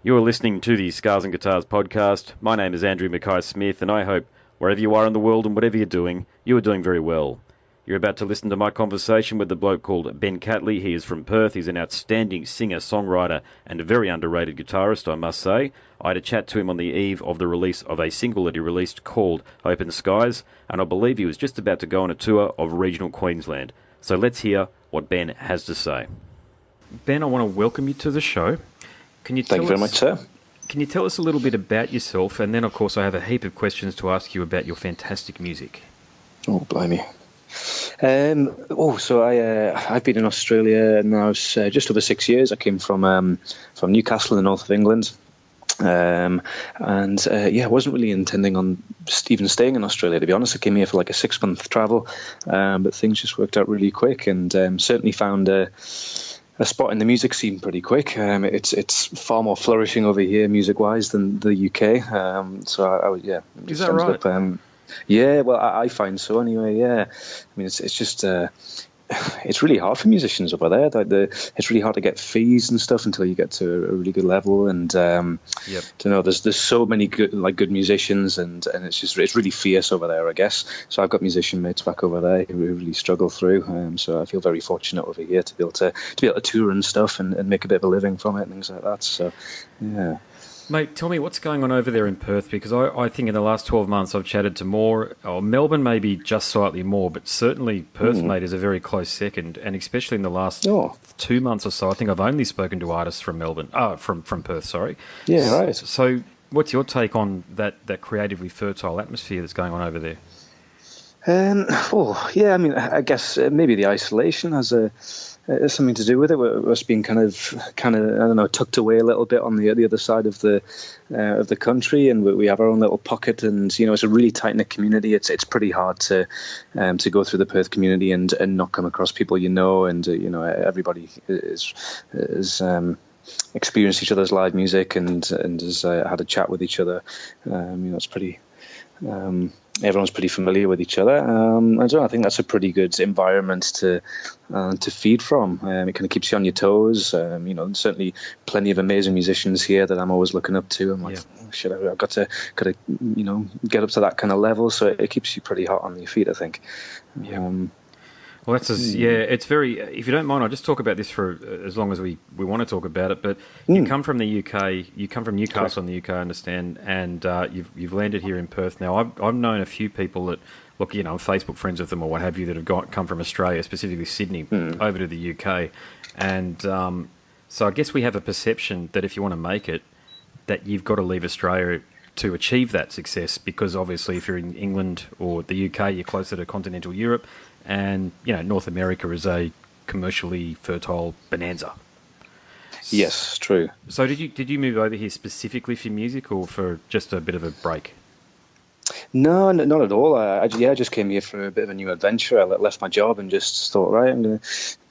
You're listening to the Scars and Guitars podcast. My name is Andrew Mackay-Smith, and I hope wherever you are in the world and whatever you're doing very well. You're about to listen to my conversation with the bloke called Ben Catley. He is from Perth. He's an outstanding singer, songwriter, and a very underrated guitarist, I must say. I had a chat to him on the eve of the release of a single that he released called Open Skies, and I believe he was just about to go on a tour of regional Queensland. So let's hear what Ben has to say. Ben, I want to welcome you to the show. Thank you very much, sir. Can you tell us a little bit about yourself? And then, of course, I have a heap of questions to ask you about your fantastic music. Oh, blimey. I've been in Australia now just over 6 years. I came from Newcastle in the north of England. I wasn't really intending on even staying in Australia, to be honest. I came here for like a 6-month travel, but things just worked out really quick, and certainly found a spot in the music scene pretty quick. It's far more flourishing over here music-wise than the UK. Is that right? I find so anyway. Yeah, I mean it's just it's really hard for musicians over there. It's really hard to get fees and stuff until you get to a really good level. And there's so many good musicians, and it's really fierce over there, I guess. So I've got musician mates back over there who really struggle through. So I feel very fortunate over here to be able to tour and stuff and make a bit of a living from it and things like that. So yeah. Mate, tell me what's going on over there in Perth, because I think in the last 12 months I've chatted to Melbourne maybe just slightly more, but certainly Perth, mate, is a very close second, and especially in the last 2 months or so, I think I've only spoken to artists from from Perth, sorry. Yeah, right. So what's your take on that creatively fertile atmosphere that's going on over there? I guess maybe the isolation has something to do with it. We're us being kind of I don't know, tucked away a little bit on the other side of the country, and we have our own little pocket. And it's a really tight knit community. It's pretty hard to go through the Perth community and not come across people and everybody is experienced each other's live music and has had a chat with each other. It's pretty. Everyone's pretty familiar with each other. I think that's a pretty good environment to feed from. It kind of keeps you on your toes. Certainly plenty of amazing musicians here that I'm always looking up to. I'm like, I've got to get up to that kind of level. So it keeps you pretty hot on your feet, I think. Yeah. Well, it's very... If you don't mind, I'll just talk about this for as long as we want to talk about it, but you come from the UK, you come from Newcastle in the UK, I understand, and you've landed here in Perth now. I've known a few people that, look, I'm Facebook friends with them or what have you, that have come from Australia, specifically Sydney, over to the UK, and so I guess we have a perception that if you want to make it, that you've got to leave Australia to achieve that success, because obviously if you're in England or the UK, you're closer to continental Europe, and North America is a commercially fertile bonanza. Yes, true. So did you move over here specifically for music or for just a bit of a break? No, not at all. I just came here for a bit of a new adventure. I left my job and just thought, right, I'm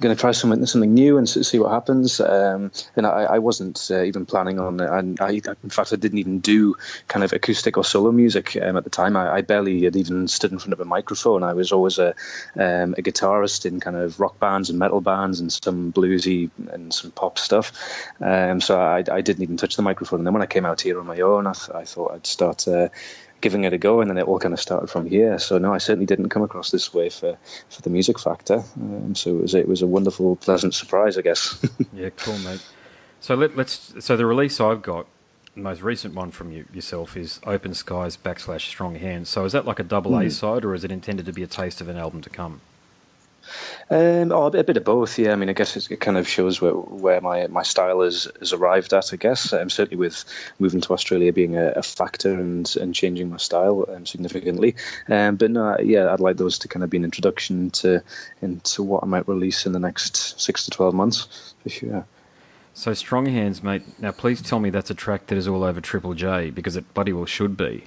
gonna try something new and see what happens. And I wasn't even planning on it. And in fact, I didn't even do kind of acoustic or solo music at the time. I barely had even stood in front of a microphone. I was always a guitarist in kind of rock bands and metal bands and some bluesy and some pop stuff. So I didn't even touch the microphone. And then when I came out here on my own, I thought I'd start giving it a go, and then it all kind of started from here. So no, I certainly didn't come across this way for the music factor. So it was a wonderful, pleasant surprise, I guess. Yeah, cool, mate. So So the release I've got, the most recent one from yourself, is Open Skies / Strong Hands. So is that like a double A side, or is it intended to be a taste of an album to come? A bit of both, yeah. I mean, I guess it kind of shows where my style is arrived at, I guess. Certainly with moving to Australia being a factor and changing my style significantly. But no, yeah, I'd like those to kind of be an introduction into what I might release in the next 6 to 12 months, for sure. So Strong Hands, mate. Now, please tell me that's a track that is all over Triple J, because it bloody well should be.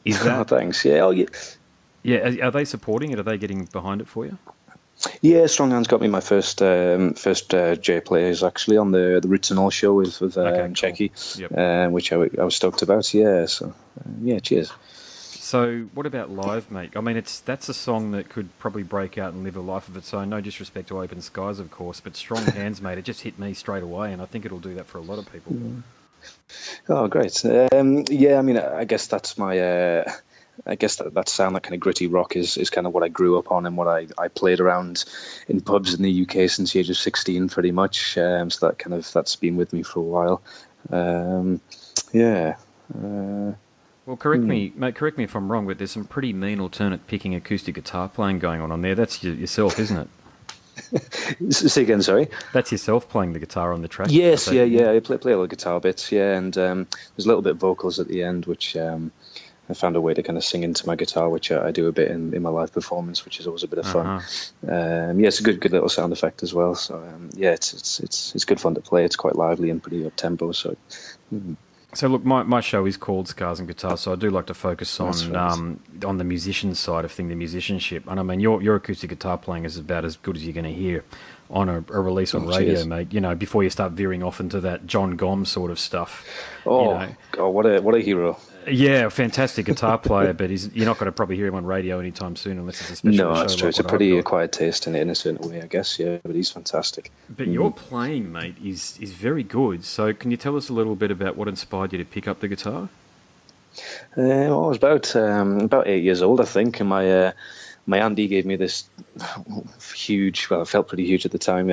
Is that? Oh, thanks. Yeah. Oh, yeah. Yeah. Are they supporting it? Are they getting behind it for you? Yeah, Strong Hands got me my first J players actually on the Roots and All show with Checky, Yep. Which I was stoked about. Yeah, so cheers. So what about live, mate? I mean, that's a song that could probably break out and live a life of its own. No disrespect to Open Skies, of course, but Strong Hands, mate, it just hit me straight away, and I think it'll do that for a lot of people. Oh, great. Yeah, I mean, I guess that's my. I guess that sound, that kind of gritty rock, is kind of what I grew up on and what I played around in pubs in the UK since the age of 16, pretty much. So that's been with me for a while. Yeah. Well, correct me, mate. Correct me if I'm wrong, but there's some pretty mean alternate picking acoustic guitar playing going on there. That's yourself, isn't it? Say again, sorry. That's yourself playing the guitar on the track. Yes, yeah. I play all the guitar bits, yeah, and there's a little bit of vocals at the end, which I found a way to kind of sing into my guitar, which I do a bit in my live performance, which is always a bit of fun. Yeah, it's a good little sound effect as well. So yeah, it's good fun to play. It's quite lively and pretty up tempo. So. So look, my show is called Scars and Guitar, so I do like to focus on the musician side of thing, the musicianship. And I mean, your acoustic guitar playing is about as good as you're going to hear on a release on radio, cheers. Mate. You know, before you start veering off into that John Gomm sort of stuff. What a hero! Yeah, fantastic guitar player, but you're not going to probably hear him on radio anytime soon unless it's a special show. No, that's true. It's a pretty acquired taste in a certain way, I guess, yeah, but he's fantastic. But your playing, mate, is very good. So can you tell us a little bit about what inspired you to pick up the guitar? I was about 8 years old, I think, and my auntie gave me this huge, well, it felt pretty huge at the time,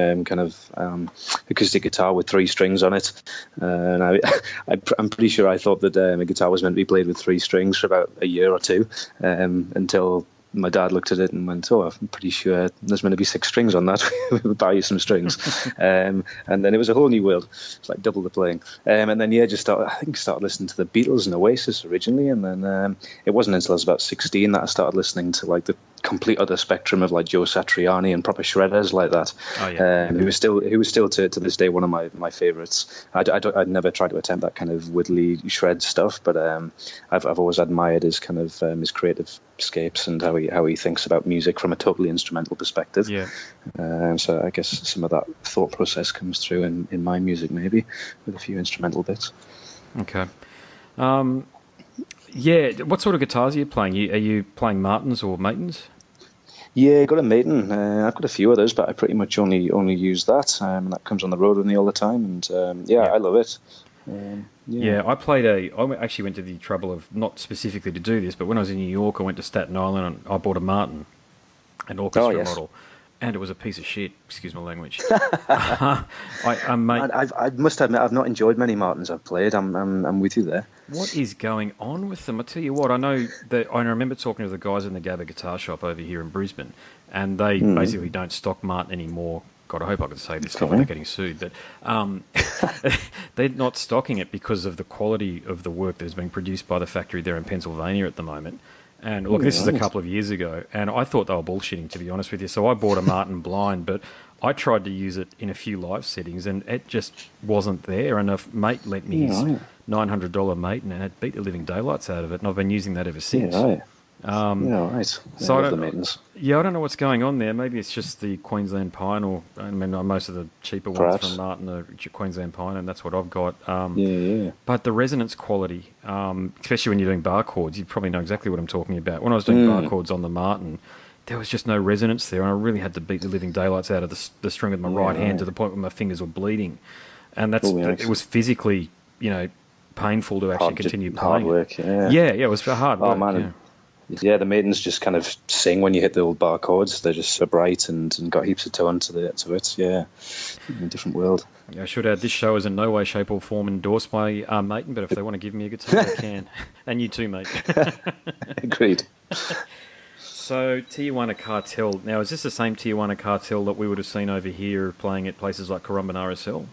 acoustic guitar with 3 strings on it. And I'm pretty sure I thought that a guitar was meant to be played with 3 strings for about a year or two, until my dad looked at it and went, "Oh, I'm pretty sure there's meant to be 6 strings on that. We'll buy you some strings." And then it was a whole new world. It's like double the playing. And then started listening to the Beatles and Oasis originally, and then it wasn't until I was about 16 that I started listening to like the complete other spectrum of like Joe Satriani and proper shredders like that. Oh, yeah. Who was still to this day one of my favourites. I'd never tried to attempt that kind of widdly shred stuff, but I've always admired his kind of his creative escapes and how he thinks about music from a totally instrumental perspective. Yeah. So I guess some of that thought process comes through in my music, maybe with a few instrumental bits. Okay. Yeah. What sort of guitars are you playing? Are you playing Martins or Maitons? Yeah, I got a Maiden. I've got a few others, but I pretty much only use that, and that comes on the road with me all the time. And I love it. I actually went to the trouble of not specifically to do this, but when I was in New York, I went to Staten Island and I bought a Martin, an orchestra model, and it was a piece of shit. Excuse my language. I must admit, I've not enjoyed many Martins I've played. I'm with you there. What is going on with them? I tell you what, I remember talking to the guys in the Gabba guitar shop over here in Brisbane, and they basically don't stock Martin anymore. God, I hope I could say this stuff without getting sued, but they're not stocking it because of the quality of the work that is being produced by the factory there in Pennsylvania at the moment. And look, this is a couple of years ago, and I thought they were bullshitting, to be honest with you. So I bought a Martin blind, but I tried to use it in a few live settings, and it just wasn't there. And a mate lent me his $900 Maiden, and it beat the living daylights out of it, and I've been using that ever since. Right. So I don't know what's going on there. Maybe it's just the Queensland Pine, or I mean, most of the cheaper ones from Martin are Queensland Pine, and that's what I've got. But the resonance quality, especially when you're doing bar chords, you probably know exactly what I'm talking about. When I was doing bar chords on the Martin, there was just no resonance there, and I really had to beat the living daylights out of the string with my right hand to the point where my fingers were bleeding, and it was physically, painful to actually continue playing. Hard work. It was hard work. Oh man. Yeah, the Maidens just kind of sing when you hit the old bar chords. They're just so bright and got heaps of tone to it. Yeah, in a different world. I should add, this show is in no way, shape or form endorsed by Maiden, but if they want to give me a guitar, they can. And you too, mate. Agreed. So, Tijuana Cartel. Now, is this the same Tijuana Cartel that we would have seen over here playing at places like Currumbin RSL?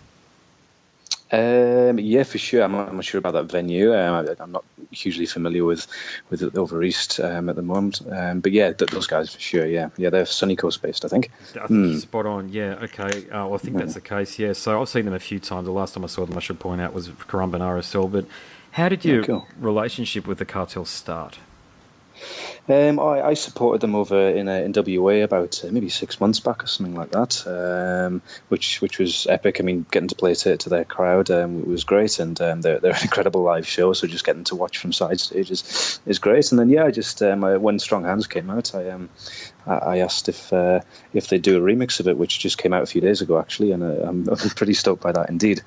Yeah, for sure. I'm not sure about that venue. I'm not hugely familiar with it over east at the moment. But yeah, those guys for sure. Yeah, they're Sunny Coast based, I think. I think spot on. Yeah, okay. Well, I think that's the case. Yeah. So I've seen them a few times. The last time I saw them, I should point out, was Currumbin RSL. But how did your relationship with the Cartel start? I supported them over in WA about maybe 6 months back or something like that, which was epic. I mean, getting to play to their crowd was great, and they're an incredible live show. So just getting to watch from side stage is great. And then when Strong Hands came out, I asked if they do a remix of it, which just came out a few days ago actually, and I'm pretty stoked by that indeed.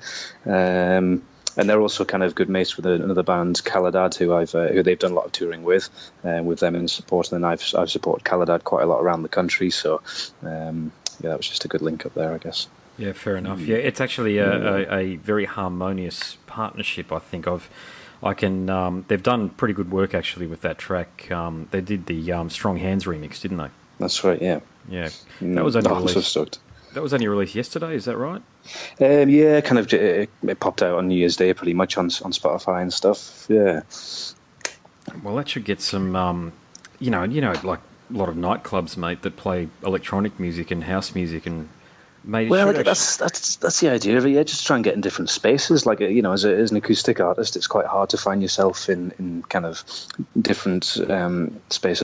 And they're also kind of good mates with another band, Caladad, who they've done a lot of touring with them in support. And then I've supported Caladad quite a lot around the country. So that was just a good link up there, I guess. Yeah, fair enough. Yeah, it's actually a very harmonious partnership. I think they've done pretty good work actually with that track. They did the Strong Hands remix, didn't they? That's right. Yeah. Yeah, that was only released. I'm so stoked. That was only released yesterday. Is that right? Yeah, kind of. It popped out on New Year's Day, pretty much on Spotify and stuff. Yeah. Well, that should get some. Like a lot of nightclubs, mate, that play electronic music and house music and. Mate, that's the idea of it. Yeah, just try and get in different spaces. Like as an acoustic artist, it's quite hard to find yourself in kind of different spaces.